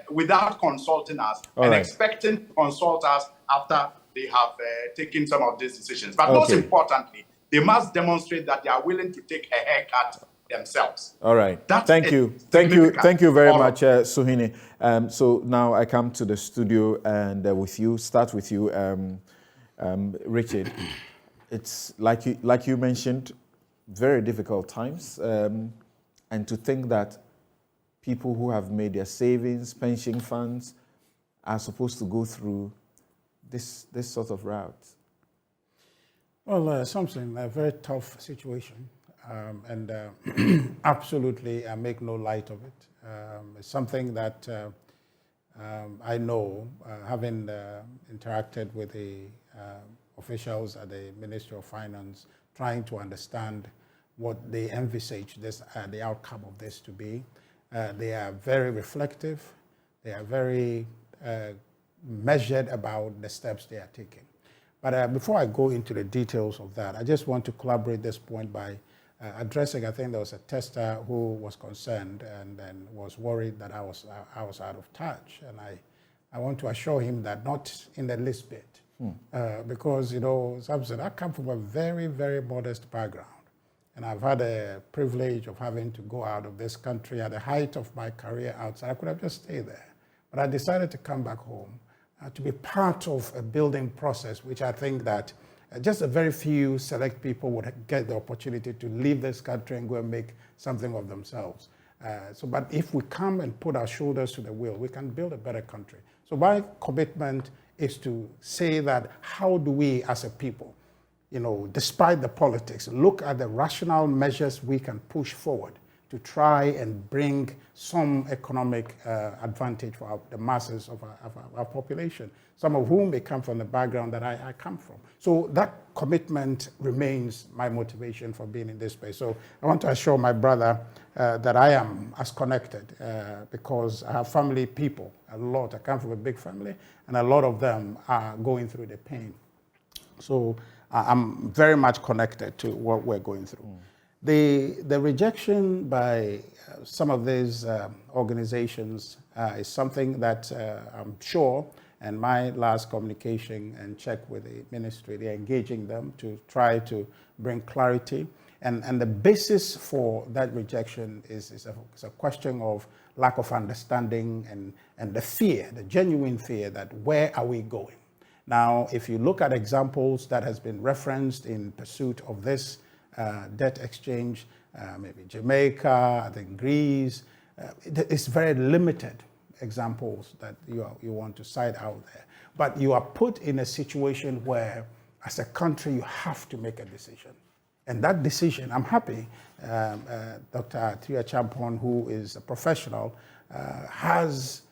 without consulting us expecting to consult us after they have taken some of these decisions. But most importantly, they must demonstrate that they are willing to take a haircut themselves. All right. Thank you very much, Suhini. So now I come to the studio and start with you, Richard. It's like you mentioned, very difficult times, and to think that people who have made their savings, pension funds, are supposed to go through this sort of route. Well, Samson, a very tough situation, and absolutely I make no light of it. It's something that I know, having interacted with the officials at the Ministry of Finance, trying to understand what they envisage the outcome of this to be. They are very reflective. They are very measured about the steps they are taking. But before I go into the details of that, I just want to collaborate this point by addressing, I think there was a tester who was concerned and was worried that I was out of touch. And I want to assure him that not in the least bit. Because, you know, Samson, I come from a very, very modest background. And I've had a privilege of having to go out of this country at the height of my career outside. I could have just stayed there. But I decided to come back home to be part of a building process, which I think that just a very few select people would get the opportunity to leave this country and go and make something of themselves. But if we come and put our shoulders to the wheel, we can build a better country. So my commitment is to say that how do we as a people, you know, despite the politics, look at the rational measures we can push forward to try and bring some economic advantage for the masses of our population, some of whom may come from the background that I come from. So that commitment remains my motivation for being in this space. So I want to assure my brother that I am as connected because I have family people, a lot. I come from a big family, and a lot of them are going through the pain. So I'm very much connected to what we're going through. The rejection by some of these organizations is something that I'm sure, and my last communication and check with the ministry, they're engaging them to try to bring clarity. And the basis for that rejection is a question of lack of understanding and the fear, the genuine fear that where are we going? Now, if you look at examples that has been referenced in pursuit of this debt exchange, maybe Jamaica, I think Greece, it's very limited examples that you want to cite out there. But you are put in a situation where, as a country, you have to make a decision. And that decision, I'm happy, Dr. Tia Champon, who is a professional, has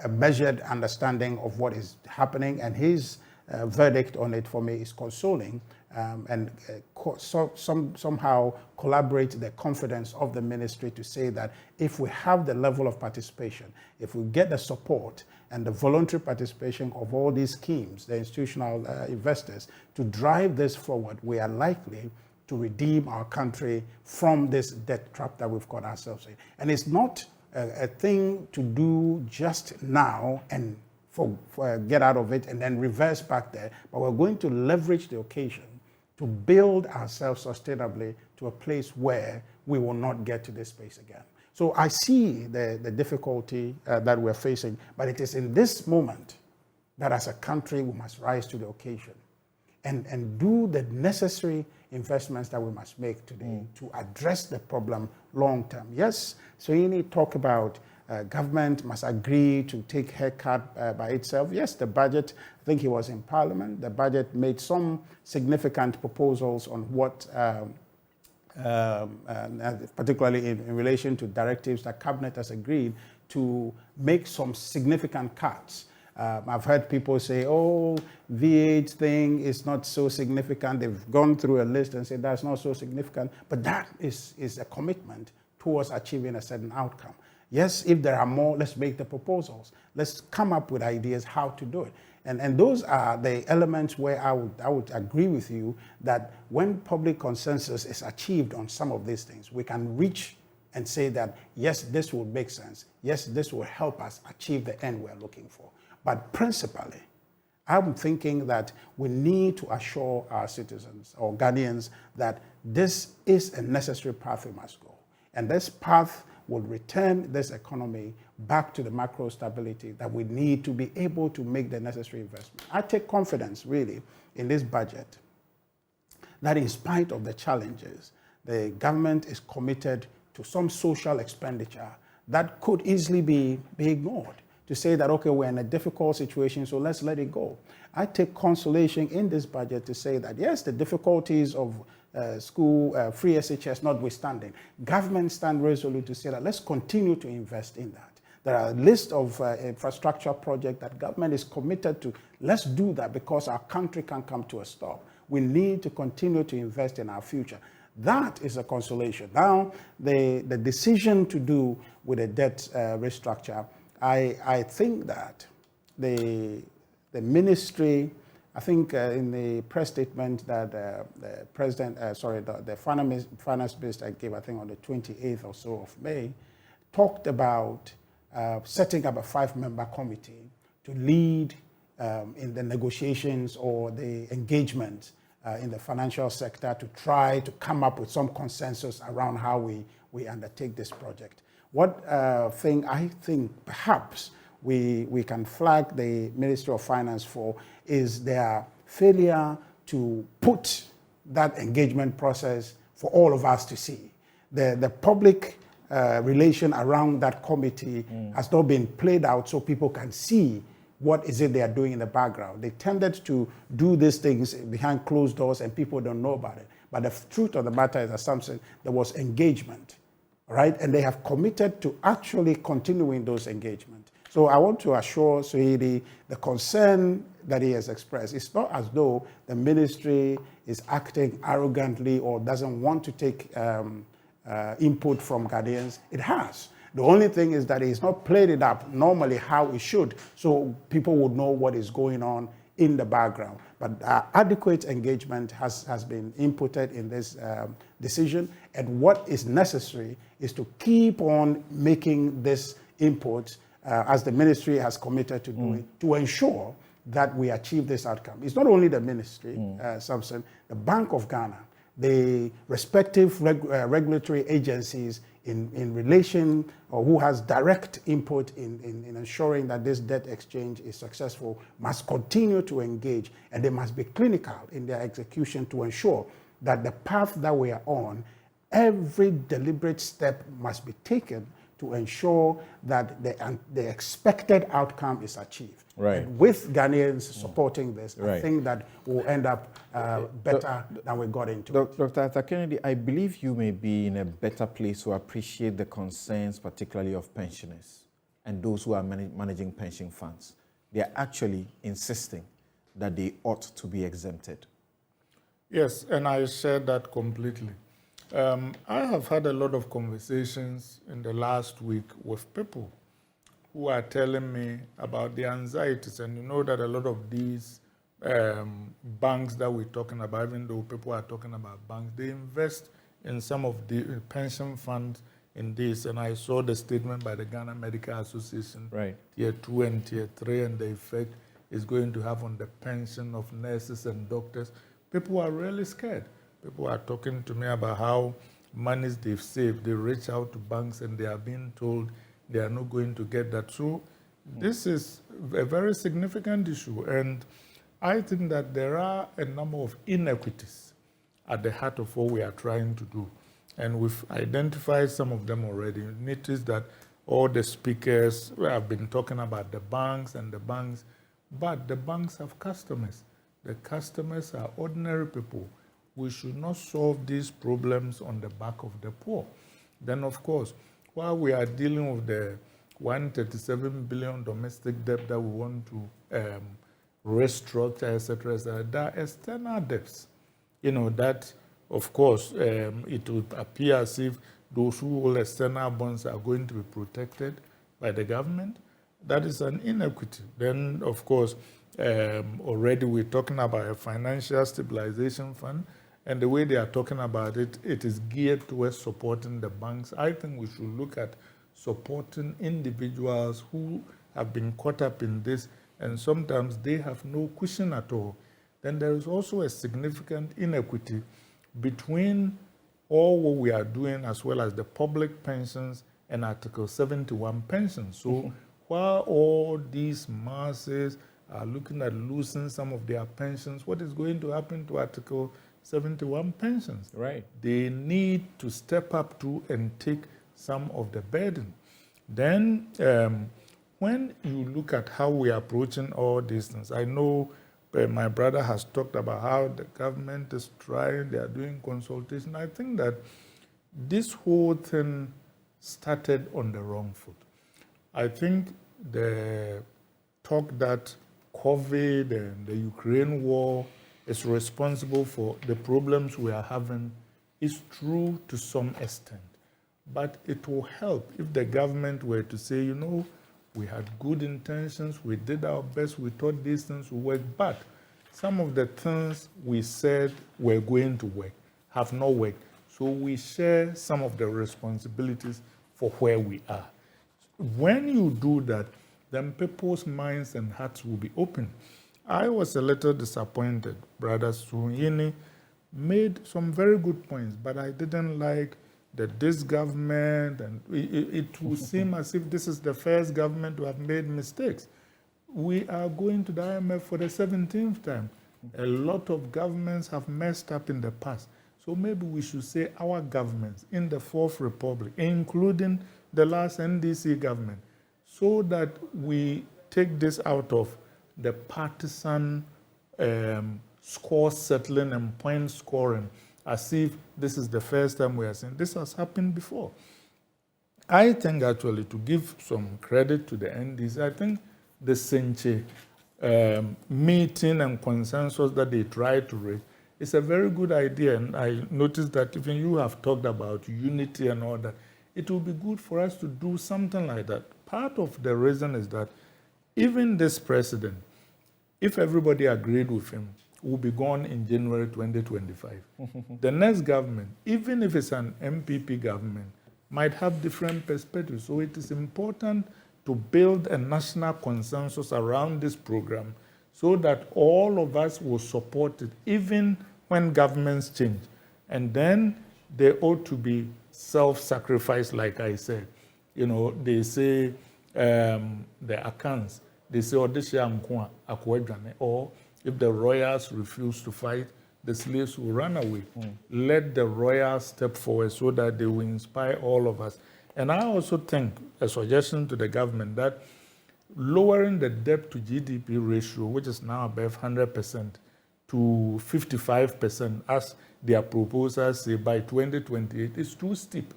a measured understanding of what is happening, and his verdict on it for me is consoling, and somehow collaborate the confidence of the ministry to say that if we have the level of participation, if we get the support and the voluntary participation of all these schemes, the institutional investors, to drive this forward, we are likely to redeem our country from this debt trap that we've got ourselves in. And it's not a thing to do just now and for get out of it and then reverse back there, but we're going to leverage the occasion to build ourselves sustainably to a place where we will not get to this space again. So I see the difficulty that we're facing, but it is in this moment that as a country we must rise to the occasion and do the necessary investments that we must make today to address the problem long term. Yes, Soyini talked about government must agree to take haircut by itself. Yes, the budget, I think he was in Parliament, the budget made some significant proposals on what, particularly in relation to directives that Cabinet has agreed to make some significant cuts. I've heard people say, oh, V8 thing is not so significant. They've gone through a list and said that's not so significant. But that is a commitment towards achieving a certain outcome. Yes, if there are more, let's make the proposals. Let's come up with ideas how to do it. And those are the elements where I would agree with you that when public consensus is achieved on some of these things, we can reach and say that, yes, this will make sense. Yes, this will help us achieve the end we're looking for. But principally, I'm thinking that we need to assure our citizens or Ghanaians that this is a necessary path we must go. And this path will return this economy back to the macro stability that we need to be able to make the necessary investment. I take confidence, really, in this budget that in spite of the challenges, the government is committed to some social expenditure that could easily be ignored. To say that, okay, we're in a difficult situation, so let's let it go. I take consolation in this budget to say that, yes, the difficulties of school free SHS notwithstanding, government stand resolute to say that let's continue to invest in that. There are a list of infrastructure projects that government is committed to. Let's do that because our country can come to a stop. We need to continue to invest in our future. That is a consolation. Now, the decision to do with a debt restructure, I think that the ministry I think in the press statement that the president, the finance minister gave, I think on the 28th or so of May, talked about setting up a 5-member committee to lead in the negotiations or the engagement in the financial sector to try to come up with some consensus around how we undertake this project. What thing I think perhaps we can flag the Ministry of Finance for is their failure to put that engagement process for all of us to see. The public relation around that committee has not been played out so people can see what is it they are doing in the background. They tended to do these things behind closed doors and people don't know about it. But the truth of the matter is, as Samson, there was engagement, right? And they have committed to actually continuing those engagements. So I want to assure Suhidi the concern that he has expressed. It's not as though the ministry is acting arrogantly or doesn't want to take input from Ghanaians. It has. The only thing is that it's not played it up normally how it should, so people would know what is going on in the background. But adequate engagement has been inputted in this decision, and what is necessary is to keep on making this input as the ministry has committed to do it, to ensure that we achieve this outcome. It's not only the ministry, Samson, the Bank of Ghana, the respective regulatory agencies in relation, or who has direct input in ensuring that this debt exchange is successful, must continue to engage, and they must be clinical in their execution to ensure that the path that we are on, every deliberate step must be taken to ensure that the expected outcome is achieved. Right. And with Ghanaians supporting this, right. I think that we'll end up better than we got into. Dr. Kennedy, I believe you may be in a better place to appreciate the concerns, particularly of pensioners and those who are managing pension funds. They are actually insisting that they ought to be exempted. Yes, and I share that completely. I have had a lot of conversations in the last week with people who are telling me about the anxieties. And you know that a lot of these banks that we're talking about, even though people are talking about banks, they invest in some of the pension funds in this. And I saw the statement by the Ghana Medical Association, right. Tier 2 and Tier 3, and the effect it's going to have on the pension of nurses and doctors. People are really scared. People are talking to me about how monies they've saved. They reach out to banks and they are being told they are not going to get that. So this is a very significant issue. And I think that there are a number of inequities at the heart of what we are trying to do. And we've identified some of them already. You notice that all the speakers have been talking about the banks and the banks, but the banks have customers. The customers are ordinary people. We should not solve these problems on the back of the poor. Then, of course, while we are dealing with the 137 billion domestic debt that we want to restructure, etc., there are external debts. You know, that, of course, it would appear as if those who hold external bonds are going to be protected by the government. That is an inequity. Then, of course, already we're talking about a financial stabilization fund. And the way they are talking about it, it is geared towards supporting the banks. I think we should look at supporting individuals who have been caught up in this, and sometimes they have no cushion at all. Then there is also a significant inequity between all what we are doing as well as the public pensions and Article 71 pensions. So while all these masses are looking at losing some of their pensions, what is going to happen to Article 71 pensions? Right. They need to step up to and take some of the burden. Then when you look at how we are approaching all these things, I know my brother has talked about how the government is trying, they are doing consultation. I think that this whole thing started on the wrong foot. I think the talk that COVID and the Ukraine war is responsible for the problems we are having is true to some extent. But it will help if the government were to say, you know, we had good intentions, we did our best, we thought these things would work, but some of the things we said were going to work have not worked. So we share some of the responsibilities for where we are. When you do that, then people's minds and hearts will be open. I was a little disappointed. Brother Suhini made some very good points, but I didn't like that this government, and it will seem as if this is the first government to have made mistakes. We are going to the IMF for the 17th time. A lot of governments have messed up in the past. So maybe we should say our governments in the Fourth Republic, including the last NDC government, so that we take this out of the partisan score settling and point scoring, as if this is the first time we are saying this has happened before. I think actually, to give some credit to the NDC, I think the Senche meeting and consensus that they tried to raise is a very good idea. And I noticed that even you have talked about unity and all that. It will be good for us to do something like that. Part of the reason is that even this president, if everybody agreed with him, will be gone in January 2025. The next government, even if it's an MPP government, might have different perspectives. So it is important to build a national consensus around this program so that all of us will support it, even when governments change. And then there ought to be self-sacrifice, like I said. You know, they say the accounts, they say, or if the royals refuse to fight, the slaves will run away. Let the royals step forward so that they will inspire all of us. And I also think, a suggestion to the government, that lowering the debt to GDP ratio, which is now above 100%, to 55%, as their proposals say, by 2028, is too steep.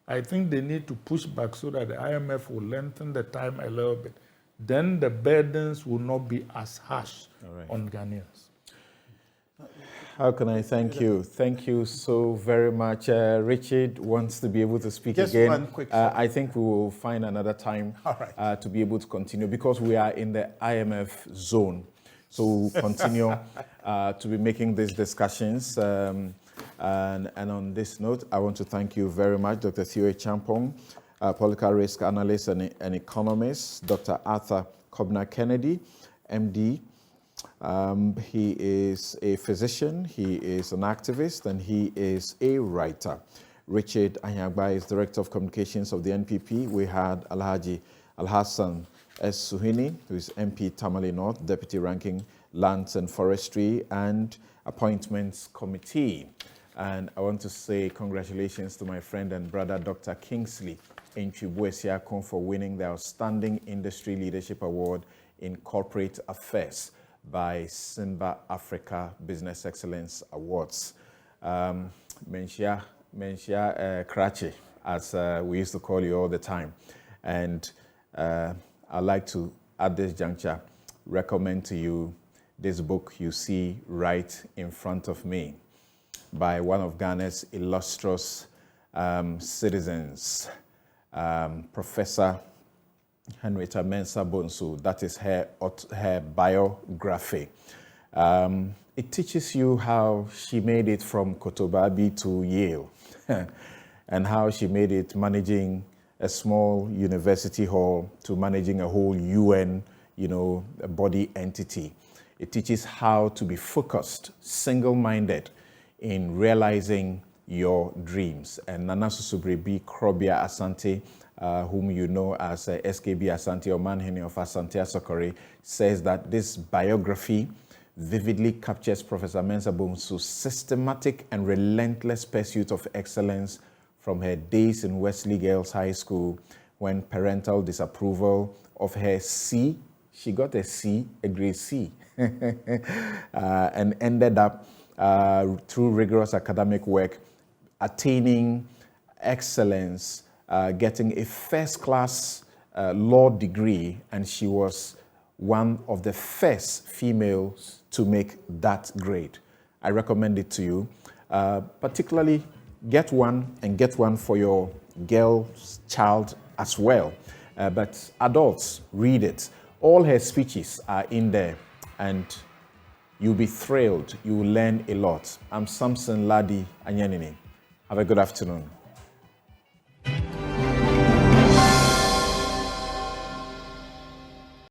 I think they need to push back so that the IMF will lengthen the time a little bit. Then the burdens will not be as harsh on Ghanaians. How can I thank you? Thank you so very much. Richard wants to be able to speak Just again. one quick I think we will find another time to be able to continue, because we are in the IMF zone. So we'll continue to be making these discussions. And on this note, I want to thank you very much, Dr. Theo Champong, political risk analyst and economist, Dr. Arthur Kobna Kennedy, MD. He is a physician, he is an activist, and he is a writer. Richard Anyagba is Director of Communications of the NPP. We had Alhaji Alhassan S. Suhini, who is MP Tamale North, Deputy Ranking Lands and Forestry and Appointments Committee. And I want to say congratulations to my friend and brother, Dr. Kingsley Nchibuesiakon, for winning the Outstanding Industry Leadership Award in Corporate Affairs by Simba Africa Business Excellence Awards. Menshia Krachi, as we used to call you all the time. And I'd like to, at this juncture, recommend to you this book you see right in front of me by one of Ghana's illustrious citizens, Professor Henrietta Mensah Bonsu. That is her biography. It teaches you how she made it from Kotobabi to Yale and how she made it managing a small university hall to managing a whole UN, body entity. It teaches how to be focused, single-minded in realizing your dreams. And Nana Susubrebi Krobia Asante, whom you know as SKB Asante, or Manhene of Asante Asokore, says that this biography vividly captures Professor Mensah Bonsu's systematic and relentless pursuit of excellence from her days in Wesley Girls High School, when parental disapproval of her C, she got a C, a grade C, and ended up through rigorous academic work, attaining excellence, getting a first-class law degree, and she was one of the first females to make that grade. I recommend it to you. Particularly, get one, and get one for your girl's child as well. But adults, read it. All her speeches are in there, and You'll be thrilled. You will learn a lot. I'm Samson Lardy Anyenini. Have a good afternoon.